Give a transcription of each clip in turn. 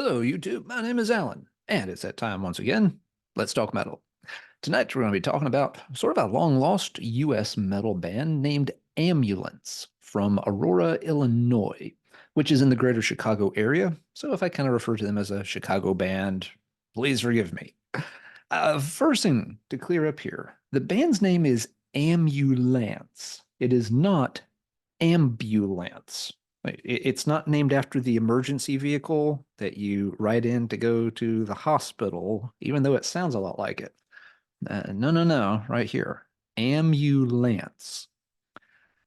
Hello, YouTube. My name is Alan, and it's that time once again. Let's talk metal. Tonight, we're going to be talking about sort of a long lost US metal band named Amulance from Aurora, Illinois, which is in the greater Chicago area. So if I kind of refer to them as a Chicago band, please forgive me. First thing to clear up here, the band's name is Amulance. It is not ambulance. It's not named after the emergency vehicle that you ride in to go to the hospital, even though it sounds a lot like it. No, no, no, right here. Ambulance.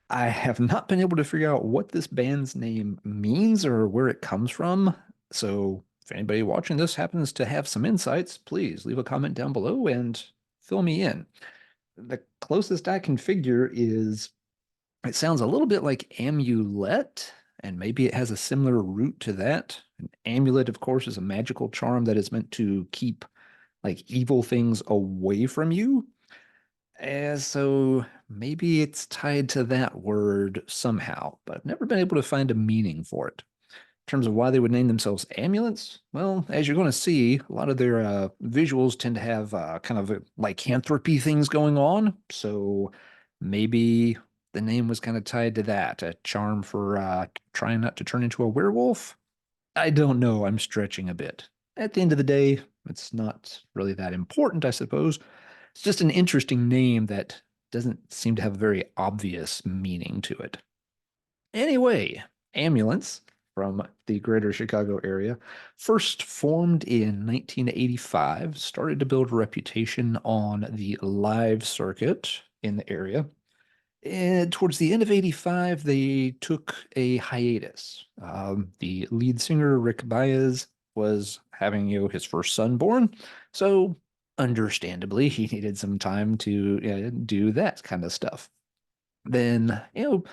I have not been able to figure out what this band's name means or where it comes from. So if anybody watching this happens to have some insights, please leave a comment down below and fill me in. The closest I can figure is it sounds a little bit like amulet, and maybe it has a similar root to that. An amulet, of course, is a magical charm that is meant to keep like evil things away from you. So maybe it's tied to that word somehow, but I've never been able to find a meaning for it. In terms of why they would name themselves Ambulance, well, as you're going to see, a lot of their visuals tend to have kind of lycanthropy things going on. So maybe the name was kind of tied to that, a charm for trying not to turn into a werewolf. I don't know. I'm stretching a bit. At the end of the day, it's not really that important, I suppose. It's just an interesting name that doesn't seem to have a very obvious meaning to it. Anyway, Ambulance from the greater Chicago area, first formed in 1985, started to build a reputation on the live circuit in the area. And towards the end of 85, they took a hiatus. The lead singer, Rick Baez, was having, his first son born. So understandably, he needed some time to do that kind of stuff. Then, in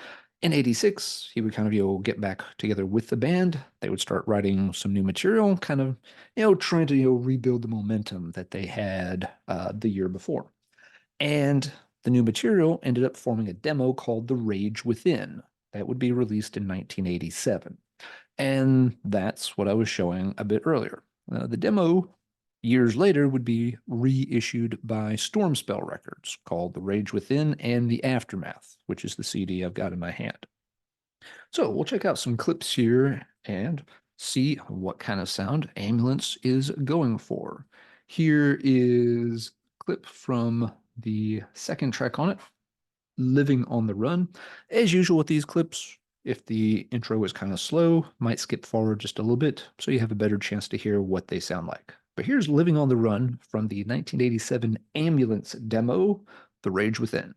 86, he would kind of, get back together with the band. They would start writing some new material, kind of, trying to, rebuild the momentum that they had the year before. And the new material ended up forming a demo called The Rage Within that would be released in 1987. And that's what I was showing a bit earlier. The demo, years later, would be reissued by Stormspell Records called The Rage Within and The Aftermath, which is the CD I've got in my hand. So we'll check out some clips here and see what kind of sound Ambulance is going for. Here is a clip from the second track on it, Living on the Run. As usual with these clips, if the intro is kind of slow, might skip forward just a little bit so you have a better chance to hear what they sound like. But here's Living on the Run from the 1987 Ambulance demo, The Rage Within.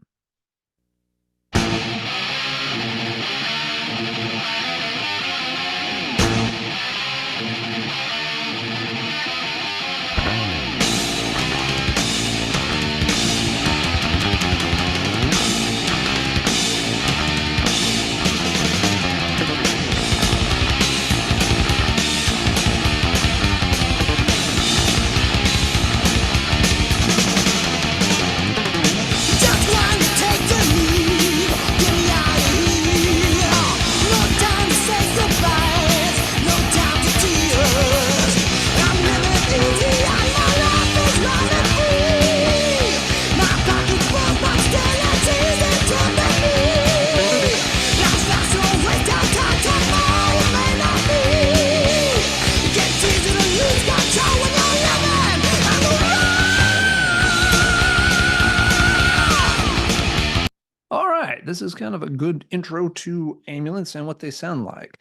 This is kind of a good intro to Ambulance and what they sound like.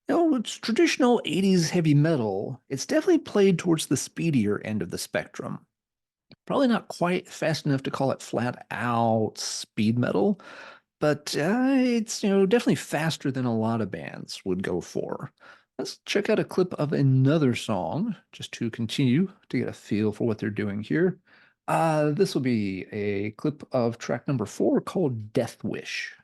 It's traditional 80s heavy metal. It's definitely played towards the speedier end of the spectrum. Probably not quite fast enough to call it flat out speed metal, but it's definitely faster than a lot of bands would go for. Let's check out a clip of another song just to continue to get a feel for what they're doing here. This will be a clip of track number 4 called Death Wish.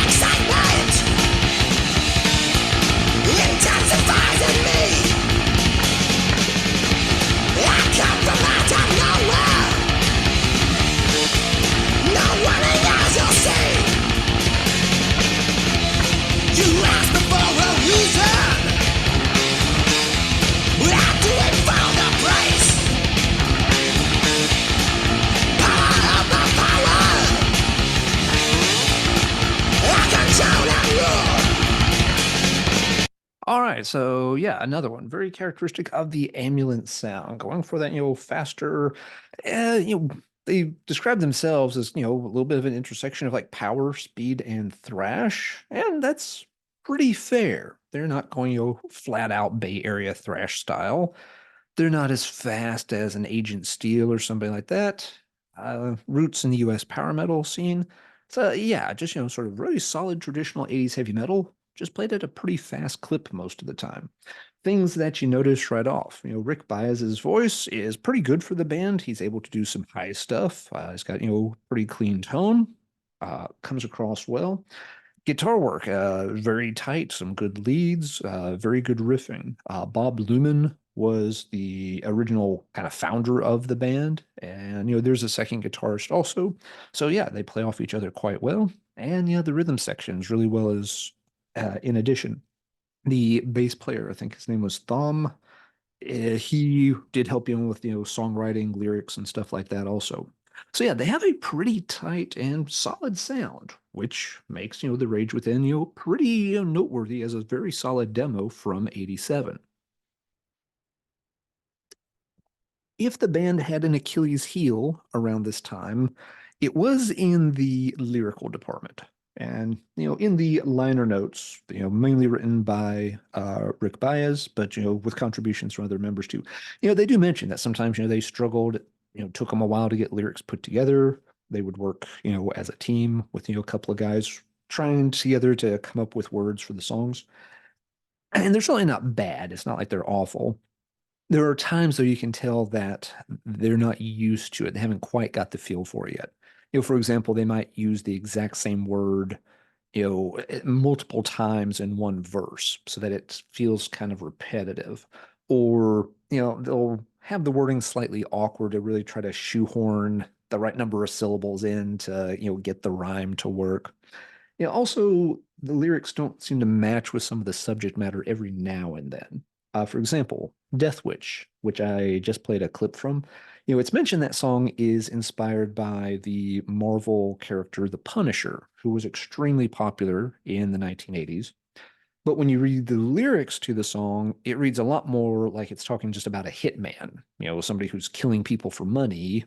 Excitement! All right, so yeah, another one very characteristic of the ambulance sound, going for that, faster. They describe themselves as, a little bit of an intersection of like power, speed, and thrash, and that's pretty fair. They're not going, flat out Bay Area thrash style. They're not as fast as an Agent Steel or somebody like that. Roots in the US power metal scene. So yeah, just sort of really solid traditional 80s heavy metal, just played at a pretty fast clip most of the time. Things that you notice right off. Rick Baez's voice is pretty good for the band. He's able to do some high stuff. He's got, pretty clean tone. Comes across well. Guitar work, very tight, some good leads, very good riffing. Bob Luman was the original kind of founder of the band, and there's a second guitarist also. So yeah, they play off each other quite well, and the rhythm sections really well as in addition. The bass player, I think his name was Thom. He did help you with songwriting, lyrics, and stuff like that also. So yeah, they have a pretty tight and solid sound, which makes the Rage Within pretty noteworthy as a very solid demo from '87. If the band had an Achilles heel around this time, it was in the lyrical department. And, in the liner notes, mainly written by Rick Baez, but, with contributions from other members too, they do mention that sometimes, they struggled, took them a while to get lyrics put together. They would work, as a team with, a couple of guys trying together to come up with words for the songs. And they're certainly not bad. It's not like they're awful. There are times though you can tell that they're not used to it. They haven't quite got the feel for it yet. For example, they might use the exact same word, multiple times in one verse so that it feels kind of repetitive. Or, they'll have the wording slightly awkward to really try to shoehorn the right number of syllables in to, get the rhyme to work. Also, the lyrics don't seem to match with some of the subject matter every now and then. For example, Death Witch, which I just played a clip from, it's mentioned that song is inspired by the Marvel character, the Punisher, who was extremely popular in the 1980s. But when you read the lyrics to the song, it reads a lot more like it's talking just about a hitman, somebody who's killing people for money.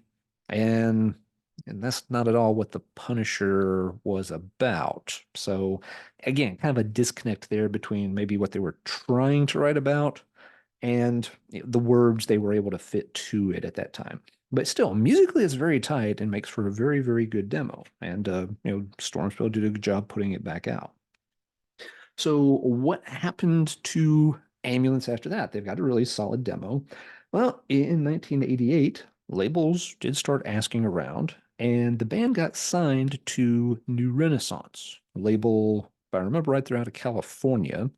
And and that's not at all what the Punisher was about. So again, kind of a disconnect there between maybe what they were trying to write about and the words they were able to fit to it at that time. But still, musically, it's very tight and makes for a very, very good demo. And Stormspill did a good job putting it back out. So what happened to Ambulance after that? They've got a really solid demo. Well, in 1988, labels did start asking around, and the band got signed to New Renaissance, a label, if I remember right, they're out of California.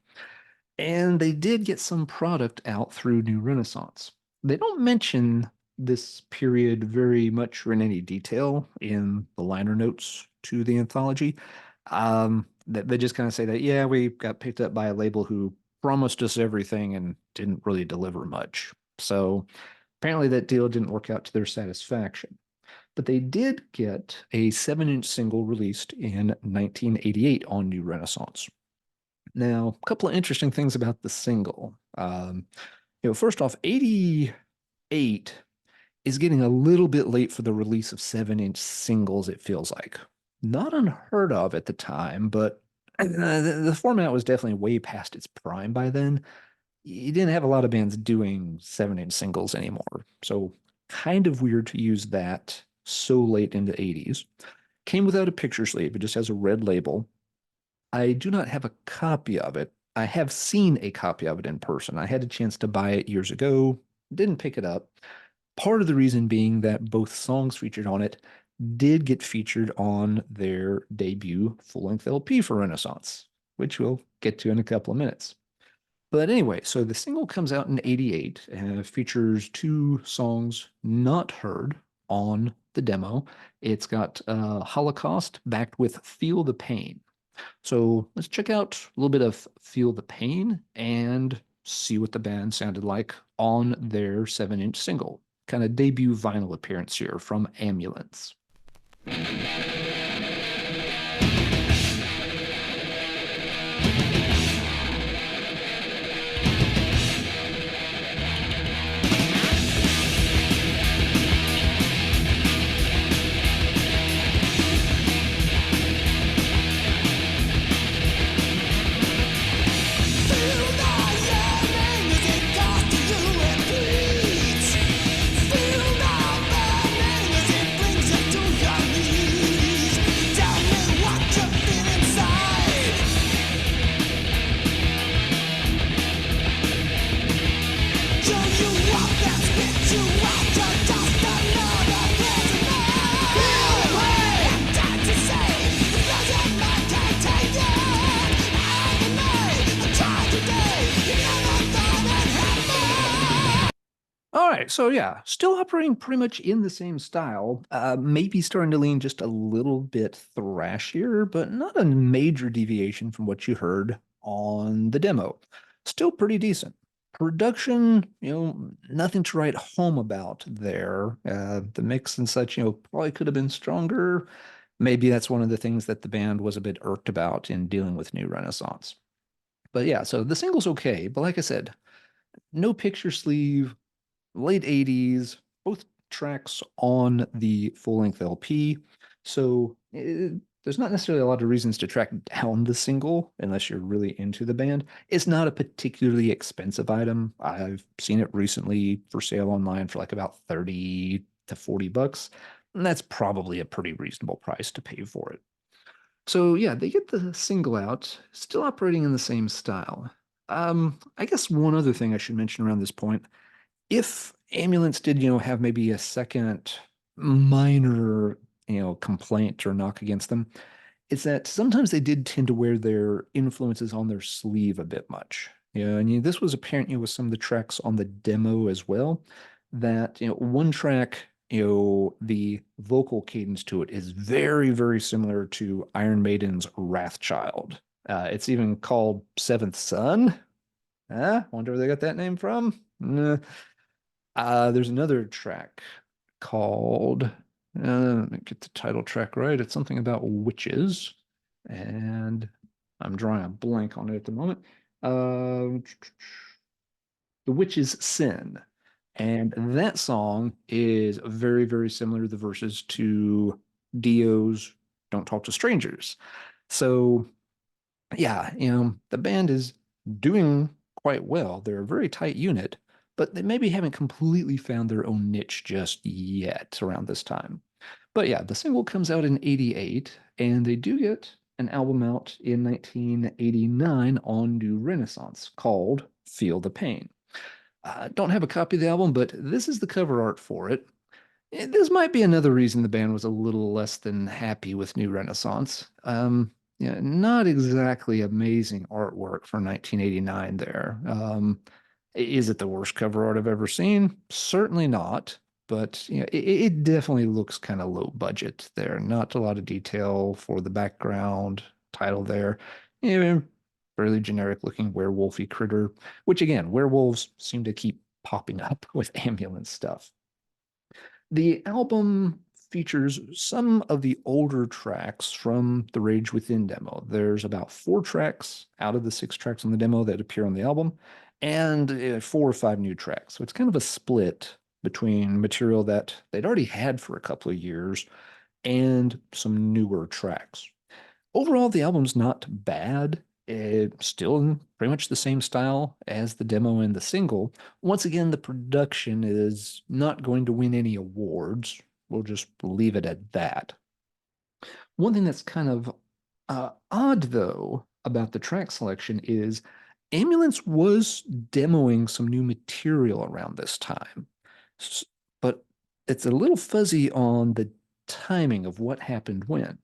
And they did get some product out through New Renaissance. They don't mention this period very much or in any detail in the liner notes to the anthology. They just kind of say that, yeah, we got picked up by a label who promised us everything and didn't really deliver much. So apparently that deal didn't work out to their satisfaction. But they did get a 7-inch single released in 1988 on New Renaissance. Now, a couple of interesting things about the single. First off, 88 is getting a little bit late for the release of 7-inch singles, it feels like. Not unheard of at the time, but the format was definitely way past its prime by then. You didn't have a lot of bands doing 7-inch singles anymore. So kind of weird to use that so late in the 80s. Came without a picture sleeve, it just has a red label. I do not have a copy of it. I have seen a copy of it in person. I had a chance to buy it years ago, didn't pick it up. Part of the reason being that both songs featured on it did get featured on their debut full-length LP for Renaissance, which we'll get to in a couple of minutes. But anyway, so the single comes out in '88 and features two songs not heard on the demo. It's got Holocaust backed with Feel the Pain. So let's check out a little bit of Feel the Pain and see what the band sounded like on their 7-inch single. Kind of debut vinyl appearance here from Amulance. Right. So yeah, still operating pretty much in the same style. Maybe starting to lean just a little bit thrashier, but not a major deviation from what you heard on the demo. Still pretty decent. Production, nothing to write home about there. The mix and such, probably could have been stronger. Maybe that's one of the things that the band was a bit irked about in dealing with New Renaissance. But yeah, so the single's okay. But like I said, no picture sleeve, late 80s, both tracks on the full length LP. So there's not necessarily a lot of reasons to track down the single unless you're really into the band. It's not a particularly expensive item. I've seen it recently for sale online for like about 30 to 40 bucks. And that's probably a pretty reasonable price to pay for it. So yeah, they get the single out, still operating in the same style. I guess one other thing I should mention around this point, if Ambulance did, have maybe a second minor, complaint or knock against them, it's that sometimes they did tend to wear their influences on their sleeve a bit much. And this was apparent, with some of the tracks on the demo as well, that, one track, the vocal cadence to it is very, very similar to Iron Maiden's Wrathchild. It's even called Seventh Son. Wonder where they got that name from. There's another track called, let me get the title track right. It's something about witches, and I'm drawing a blank on it at the moment. The Witch's Sin. And that song is very, very similar to the verses to Dio's Don't Talk to Strangers. So yeah, the band is doing quite well. They're a very tight unit, but they maybe haven't completely found their own niche just yet around this time. But yeah, the single comes out in 88, and they do get an album out in 1989 on New Renaissance called Feel the Pain. I don't have a copy of the album, but this is the cover art for it. This might be another reason the band was a little less than happy with New Renaissance. Yeah, not exactly amazing artwork for 1989 there. Is it the worst cover art I've ever seen? Certainly not, but it definitely looks kind of low budget there. Not a lot of detail for the background title there. Yeah, fairly generic looking werewolfy critter, which again, werewolves seem to keep popping up with ambulance stuff. The album features some of the older tracks from the Rage Within demo. There's about 4 tracks out of the 6 tracks on the demo that appear on the album, and 4 or 5 new tracks. So it's kind of a split between material that they'd already had for a couple of years and some newer tracks. Overall, the album's not bad. It's still in pretty much the same style as the demo and the single. Once again, the production is not going to win any awards. We'll just leave it at that. One thing that's kind of odd, though, about the track selection is Ambulance was demoing some new material around this time, but it's a little fuzzy on the timing of what happened when.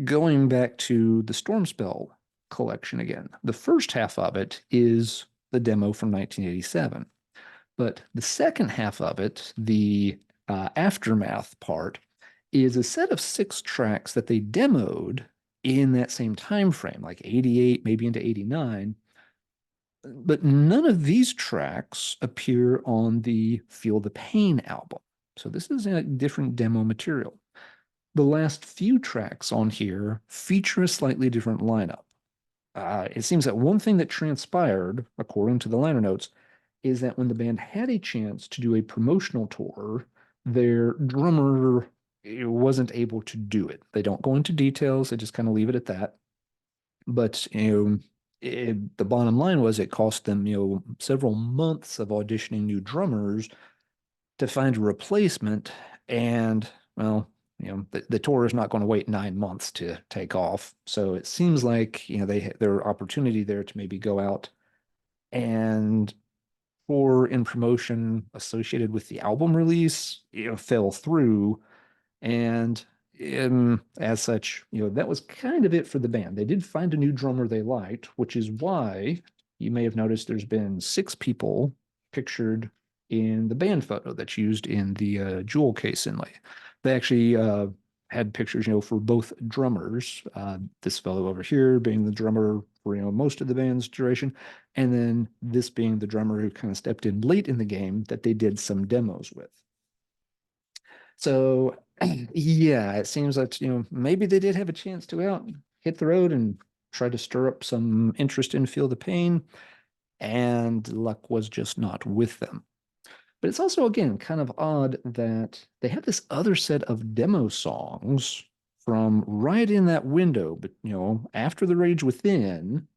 Going back to the Stormspell collection again, the first half of it is the demo from 1987. But the second half of it, the aftermath part, is a set of 6 tracks that they demoed in that same time frame, like 88, maybe into 89. But none of these tracks appear on the Feel the Pain album. So this is a different demo material. The last few tracks on here feature a slightly different lineup. It seems that one thing that transpired, according to the liner notes, is that when the band had a chance to do a promotional tour, their drummer wasn't able to do it. They don't go into details, they just kind of leave it at that. But the bottom line was it cost them several months of auditioning new drummers to find a replacement, and well, the tour is not going to wait 9 months to take off. So it seems like their opportunity there to maybe go out and tour in promotion associated with the album release fell through, and as such, that was kind of it for the band. They did find a new drummer they liked, which is why you may have noticed there's been 6 people pictured in the band photo that's used in the jewel case inlay. They actually had pictures, for both drummers. This fellow over here being the drummer for, most of the band's duration, and then this being the drummer who kind of stepped in late in the game that they did some demos with. So, yeah, it seems that, maybe they did have a chance to hit the road and try to stir up some interest in Feel the Pain, and luck was just not with them. But it's also, again, kind of odd that they have this other set of demo songs from right in that window, but, after The Rage Within,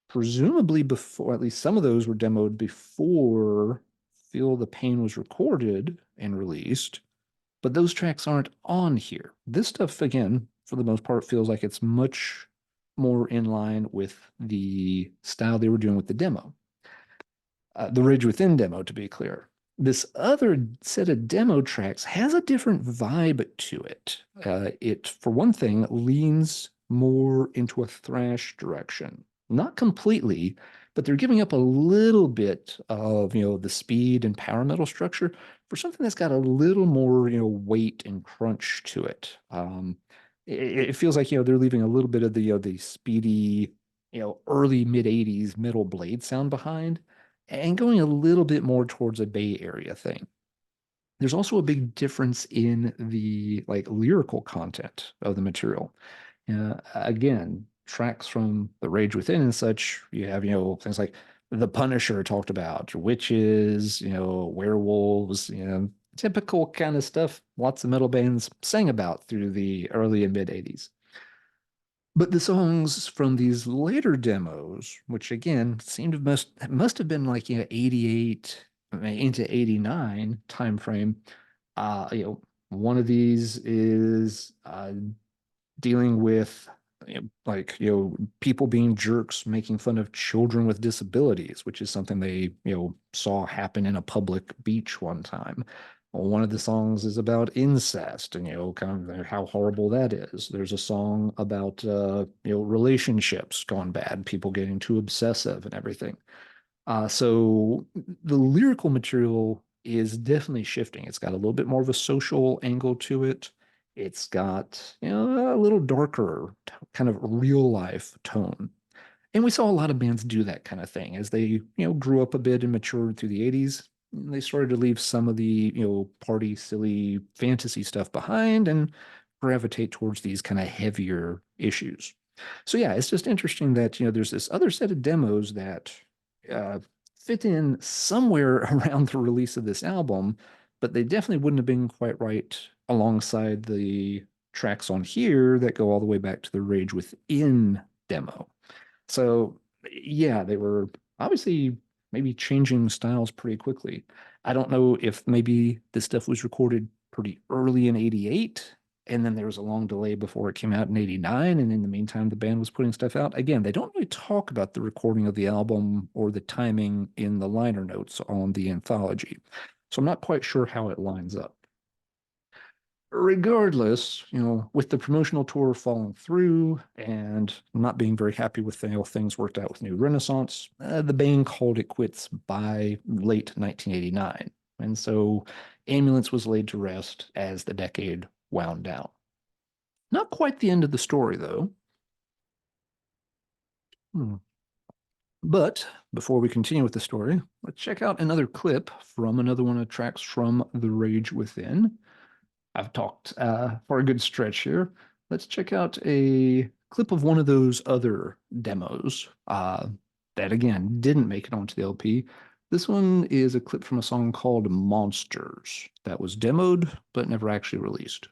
presumably before, at least some of those were demoed before Feel the Pain was recorded and released, but those tracks aren't on here. This stuff, again, for the most part, feels like it's much more in line with the style they were doing with the demo. The Rage Within demo, to be clear. This other set of demo tracks has a different vibe to it. It, for one thing, leans more into a thrash direction. Not completely, but they're giving up a little bit of, the speed and power metal structure for something that's got a little more, weight and crunch to it. It feels like, they're leaving a little bit of the speedy, early mid 80s metal blade sound behind and going a little bit more towards a Bay Area thing. There's also a big difference in the lyrical content of the material. Again, tracks from The Rage Within and such, you have, things like The Punisher talked about, witches, werewolves, typical kind of stuff lots of metal bands sang about through the early and mid 80s. But the songs from these later demos, which again seem to must have been 88 into 89 time frame. One of these is dealing with people being jerks, making fun of children with disabilities, which is something they saw happen in a public beach one time. One of the songs is about incest and, kind of how horrible that is. There's a song about, relationships gone bad, people getting too obsessive and everything. So the lyrical material is definitely shifting. It's got a little bit more of a social angle to it. It's got, a little darker kind of real life tone. And we saw a lot of bands do that kind of thing as they, grew up a bit and matured through the 80s. They started to leave some of the, party, silly fantasy stuff behind and gravitate towards these kind of heavier issues. So yeah, it's just interesting that, there's this other set of demos that fit in somewhere around the release of this album, but they definitely wouldn't have been quite right alongside the tracks on here that go all the way back to the Rage Within demo. So yeah, they were obviously maybe changing styles pretty quickly. I don't know if maybe this stuff was recorded pretty early in 88 and then there was a long delay before it came out in 89, and in the meantime the band was putting stuff out. Again, they don't really talk about the recording of the album or the timing in the liner notes on the anthology. So I'm not quite sure how it lines up. Regardless, with the promotional tour falling through and not being very happy with how things worked out with New Renaissance, the band called it quits by late 1989. And so Amulance was laid to rest as the decade wound down. Not quite the end of the story, though. But before we continue with the story, let's check out another clip from another one of the tracks from The Rage Within. I've talked for a good stretch here. Let's check out a clip of one of those other demos that, again, didn't make it onto the LP. This one is a clip from a song called Monsters that was demoed but never actually released.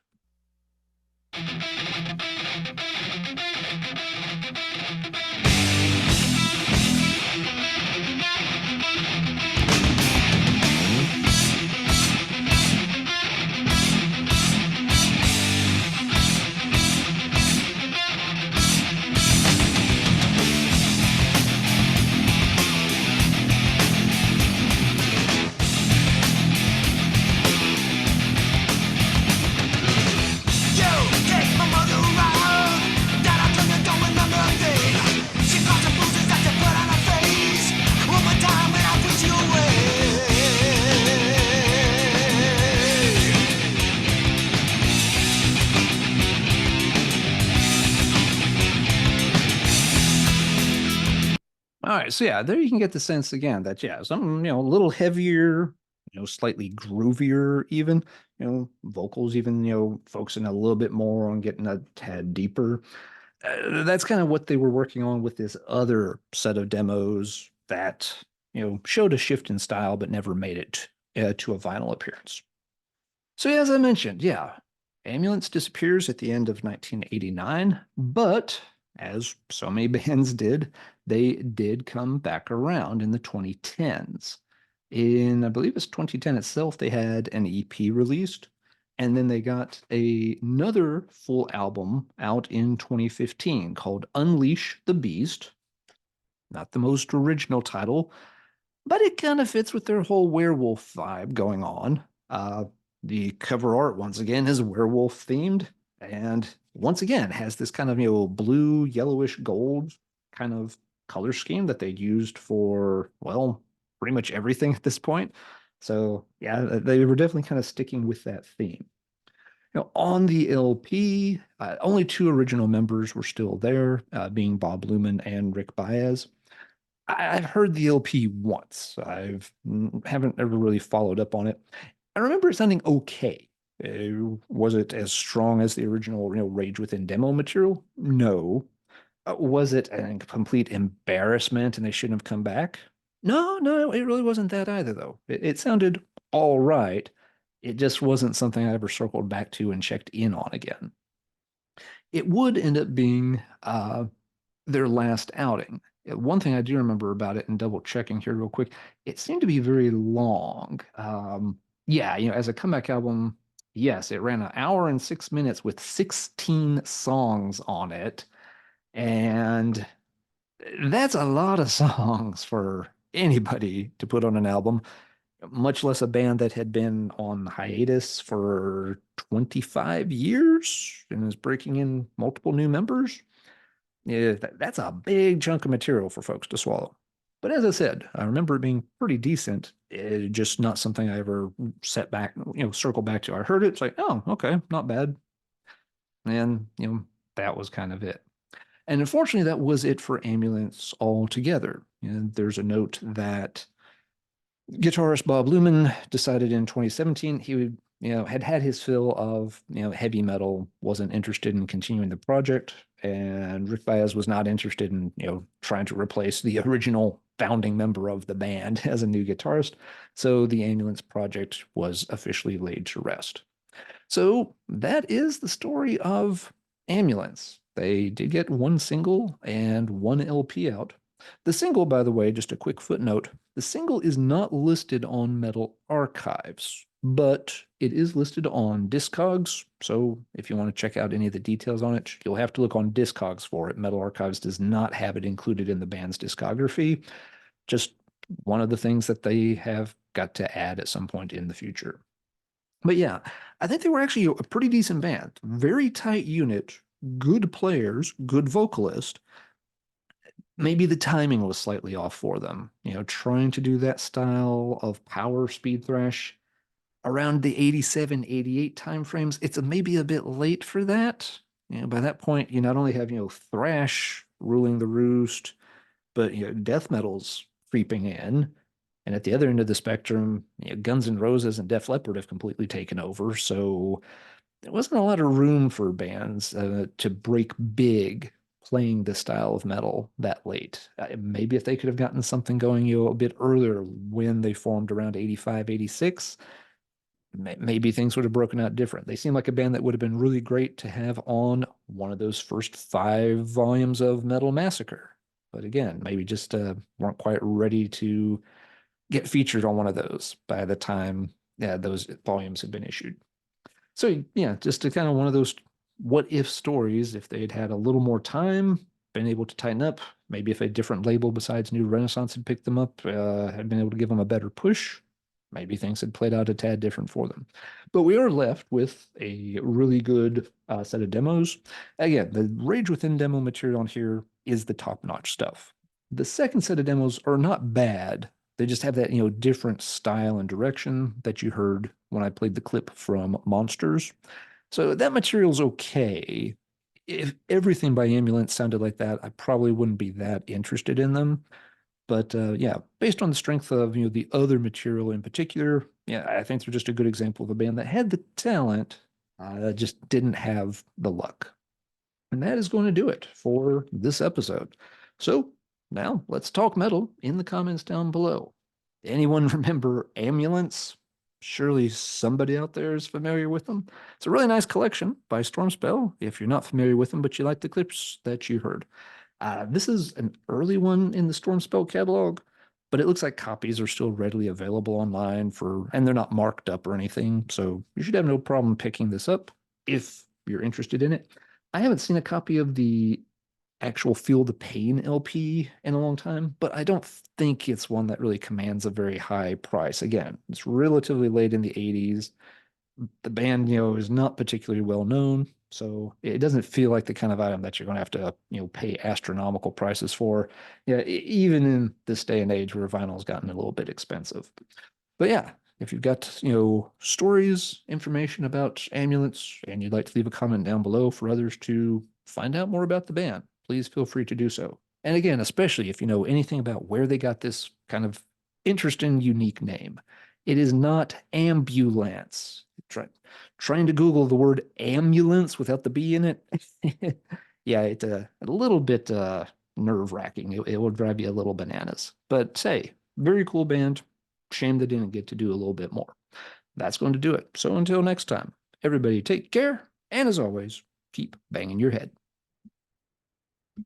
Take my mother All right, so yeah, there you can get the sense again that yeah, something a little heavier, slightly groovier, even vocals, even focusing a little bit more on getting a tad deeper. That's kind of what they were working on with this other set of demos that showed a shift in style but never made it to a vinyl appearance. So yeah, as I mentioned, yeah, Ambulance disappears at the end of 1989, but as so many bands did, they did come back around in the 2010s. In, I believe it's 2010 itself, they had an EP released, and then they got another full album out in 2015 called Unleash the Beast. Not the most original title, but it kind of fits with their whole werewolf vibe going on. The cover art, once again, is werewolf themed, and once again has this kind of blue, yellowish gold kind of color scheme that they used for, well, pretty much everything at this point. So yeah, they were definitely kind of sticking with that theme. On the LP, only two original members were still there, being Bob Luman and Rick Baez. I've heard the LP once. I've haven't ever really followed up on it. I remember it sounding okay. Was it as strong as the original, Rage Within demo material? No. Was it a complete embarrassment and they shouldn't have come back? No, no, it really wasn't that either, though. It sounded all right. It just wasn't something I ever circled back to and checked in on again. It would end up being their last outing. One thing I do remember about it and double checking here real quick, it seemed to be very long. Yeah, as a comeback album, yes, it ran an hour and 6 minutes with 16 songs on it. And that's a lot of songs for anybody to put on an album, much less a band that had been on hiatus for 25 years and is breaking in multiple new members. Yeah, that's a big chunk of material for folks to swallow. But as I said, I remember it being pretty decent. Just not something I ever set back, circle back to. I heard it, it's like, oh, okay, not bad. And, that was kind of it. And unfortunately, that was it for Ambulance altogether. And there's a note that guitarist Bob Luman decided in 2017 he would, had his fill of, heavy metal, wasn't interested in continuing the project, and Rick Baez was not interested in, trying to replace the original founding member of the band as a new guitarist. So the Ambulance project was officially laid to rest. So that is the story of Ambulance. They did get one single and one LP out. The single, by the way, just a quick footnote, the single is not listed on Metal Archives, but it is listed on Discogs. So if you want to check out any of the details on it, you'll have to look on Discogs for it. Metal Archives does not have it included in the band's discography. Just one of the things that they have got to add at some point in the future. But yeah, I think they were actually a pretty decent band. Very tight unit, good players, good vocalist. Maybe the timing was slightly off for them. Trying to do that style of power speed thrash around the 87, 88 timeframes, it's maybe a bit late for that. By that point, you not only have, thrash ruling the roost, but death metal's creeping in. And at the other end of the spectrum, Guns N' Roses and Def Leppard have completely taken over. So there wasn't a lot of room for bands to break big playing this style of metal that late. Maybe if they could have gotten something going, a bit earlier when they formed around 85, 86, maybe things would have broken out different. They seem like a band that would have been really great to have on one of those first 5 volumes of Metal Massacre. But again, maybe just weren't quite ready to get featured on one of those by the time those volumes had been issued. So yeah, just a kind of one of those what if stories. If they'd had a little more time, been able to tighten up, maybe if a different label besides New Renaissance had picked them up, had been able to give them a better push, maybe things had played out a tad different for them. But we are left with a really good set of demos. Again, the Rage Within demo material on here is the top-notch stuff. The second set of demos are not bad. They just have that, different style and direction that you heard when I played the clip from Monsters. So that material's okay. If everything by Ambulance sounded like that, I probably wouldn't be that interested in them. But yeah, based on the strength of the other material in particular, yeah, I think they're just a good example of a band that had the talent, just didn't have the luck. And that is going to do it for this episode. So now let's talk metal in the comments down below. Anyone remember Ambulance? Surely somebody out there is familiar with them. It's a really nice collection by Stormspell. If you're not familiar with them, but you like the clips that you heard. This is an early one in the Stormspell catalog, but it looks like copies are still readily available online and they're not marked up or anything. So you should have no problem picking this up if you're interested in it. I haven't seen a copy of the actual Feel the Pain LP in a long time, but I don't think it's one that really commands a very high price. Again, it's relatively late in the 80s. The band, is not particularly well known, so it doesn't feel like the kind of item that you're going to have to, pay astronomical prices for. Yeah, even in this day and age where vinyl's gotten a little bit expensive. But yeah, if you've got, stories, information about Ambulance, and you'd like to leave a comment down below for others to find out more about the band, please feel free to do so. And again, especially if you know anything about where they got this kind of interesting, unique name. It is not ambulance. Trying to Google the word ambulance without the B in it. Yeah, it's a little bit nerve-wracking. It will drive you a little bananas. But say, very cool band. Shame they didn't get to do a little bit more. That's going to do it. So until next time, everybody take care. And as always, keep banging your head.